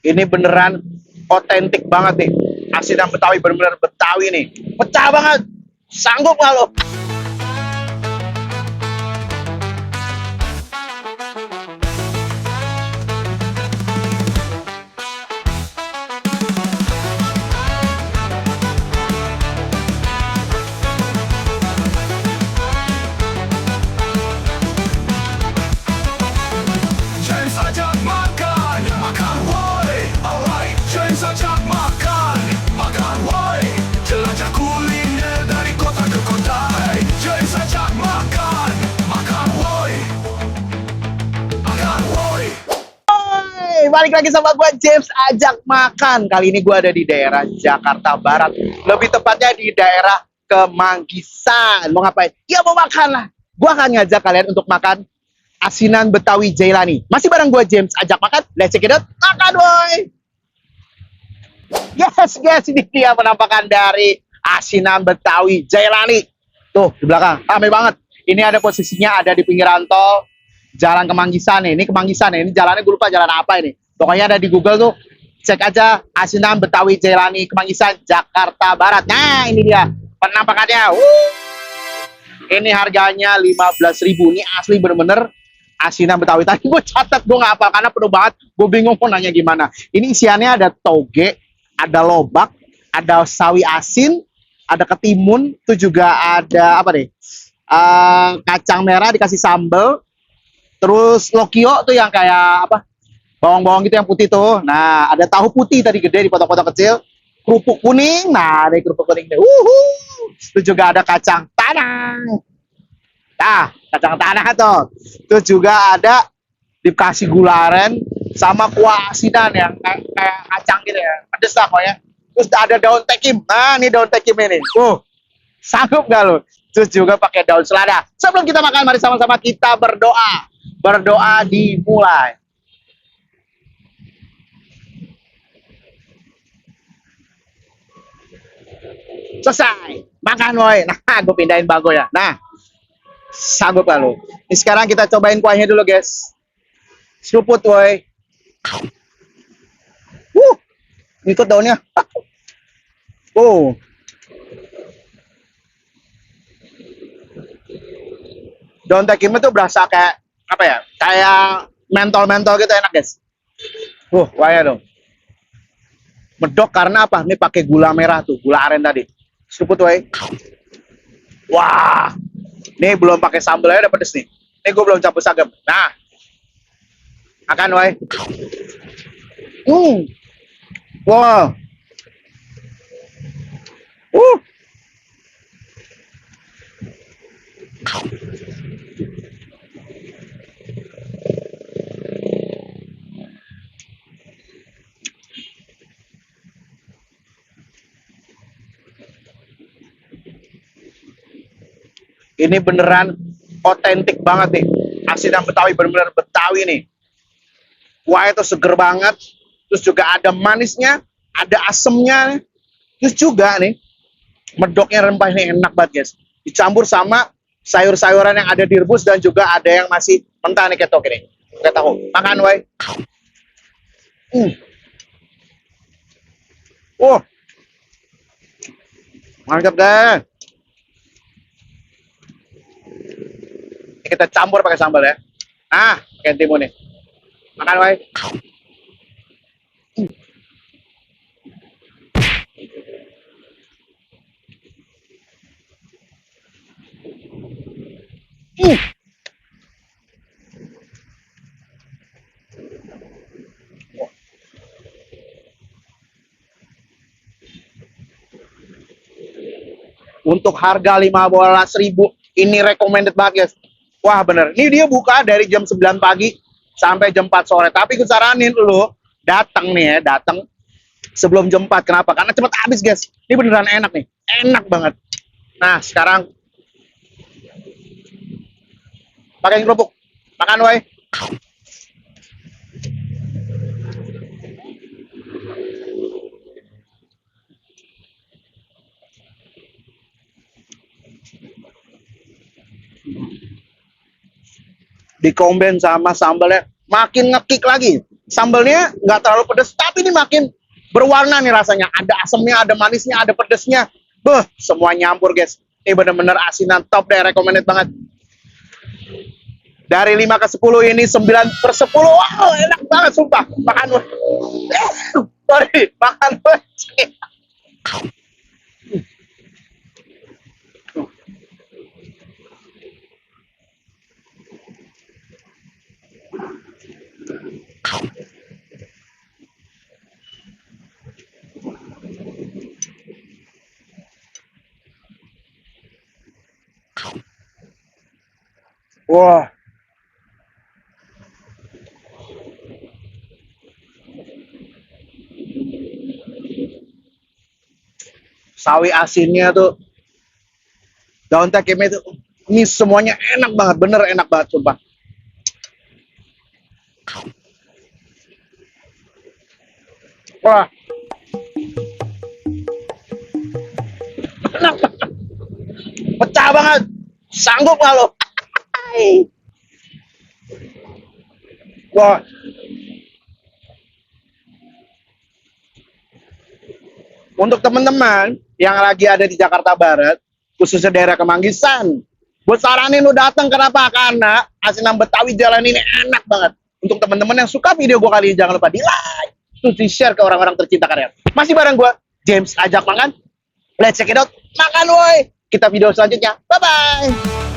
Ini beneran otentik banget nih. Asinan Betawi bener-bener Betawi nih. Pecah banget. Sanggup nggak lo? James ajak makan, makan woi, alright. James ajak makan, makan woi. Jelajah kuliner dari kota ke kota. Hey, James ajak makan, makan woi, makan woi. Hai, balik lagi sama gue James ajak makan. Kali ini gue ada di daerah Jakarta Barat. Lebih tepatnya di daerah Kemanggisan. Mau ngapain? Ya mau makan lah. Gue akan ngajak kalian untuk makan asinan Betawi Jailani. Masih bareng gue James ajak makan. Let's check it out. Makan boy. Yes, guys, ini dia penampakan dari asinan Betawi Jailani. Tuh, di belakang. Ramai banget. Ini ada posisinya ada di pinggiran tol Jalan Kemanggisan nih. Ini Kemanggisan nih. Ini jalannya gue lupa jalan apa ini. Pokoknya ada di Google tuh. Cek aja asinan Betawi Jailani Kemanggisan Jakarta Barat. Nah, ini dia penampakannya. Ini harganya 15.000. Ini asli bener-bener asinan Betawi. Tadi gue catat, gue nggak apa karena penuh banget. Gue bingung mau nanya gimana. Ini isiannya ada toge, ada lobak, ada sawi asin, ada ketimun, itu juga ada apa deh? Kacang merah dikasih sambal. Terus lokio tuh yang kayak apa? Bawang-bawang gitu yang putih tuh. Nah, ada tahu putih tadi gede dipotong-potong kecil. Kerupuk kuning. Nah, ada kerupuk kuning nih. Itu juga ada kacang tanah. Nah, kacang tanah tuh. Terus juga ada dikasih gula aren sama kuah asinan yang kayak kacang gitu ya. Pedes lah pokoknya. Terus ada daun tekim. Nah, ini daun tekim ini. Sanggup gak lo? Terus juga pakai daun selada. Sebelum kita makan, mari sama-sama kita berdoa. Berdoa dimulai. Selesai. Makan woy. Nah, gue pindahin bago ya. Nah, sanggup gak lo? Ini sekarang kita cobain kuahnya dulu guys. Seruput woy. Ikut daunnya. Daun tekim itu berasa kayak apa ya? Kayak mentol-mentol gitu, enak guys. Wah dong. Medok karena apa? Ini pakai gula merah tuh, gula aren tadi. Seruput woy. Wah. Ini belum pakai sambal aja udah pedes nih. Ini gue belum campur sagem. Nah. Makan woy. Wow. Ini beneran otentik banget nih. Asinan Betawi bener-bener Betawi nih. Kuahnya tuh seger banget. Terus juga ada manisnya, ada asemnya. Terus juga nih, medoknya rempah ini enak banget guys. Dicampur sama sayur-sayuran yang ada direbus dan juga ada yang masih mentah nih kayak ini. Kayak tahu. Makan woy. Mantap deh. Kita campur pakai sambal ya. Nah, pakai timun nih. Makan woy. Untuk harga 15.000 ini recommended banget guys. Wah bener, ini dia buka dari jam 9 pagi sampai jam 4 sore. Tapi gue saranin lo datang nih ya, datang sebelum jam 4. Kenapa? Karena cepet habis guys. Ini beneran enak nih, enak banget. Nah sekarang pakai kerupuk, makan woy. Dikomben sama sambalnya makin ngekik lagi. Sambalnya nggak terlalu pedas, tapi ini makin berwarna nih rasanya. Ada asamnya, ada manisnya, ada pedesnya. Beh, semua nyampur guys. Ini bener-bener asinan top deh, recommended banget. Dari 5 ke 10 ini 9/10. Wow, enak banget sumpah. Makan weh. Sorry, makan weh. Wah. Sawi asinnya tuh, daun takime tuh, ini semuanya enak banget, bener enak banget sumpah. Wah, enak, pecah banget, sanggup nggak lo? Wah, untuk teman-teman yang lagi ada di Jakarta Barat, khususnya daerah Kemanggisan, gue saranin lu datang. Kenapa? Karena asinan Betawi Jalan ini enak banget. Untuk teman-teman yang suka video gue kali ini, jangan lupa di like, terus di share ke orang-orang tercinta kalian. Masih bareng gue, James Ajak Makan. Let's check it out. Makan woi. Kita video selanjutnya. Bye-bye.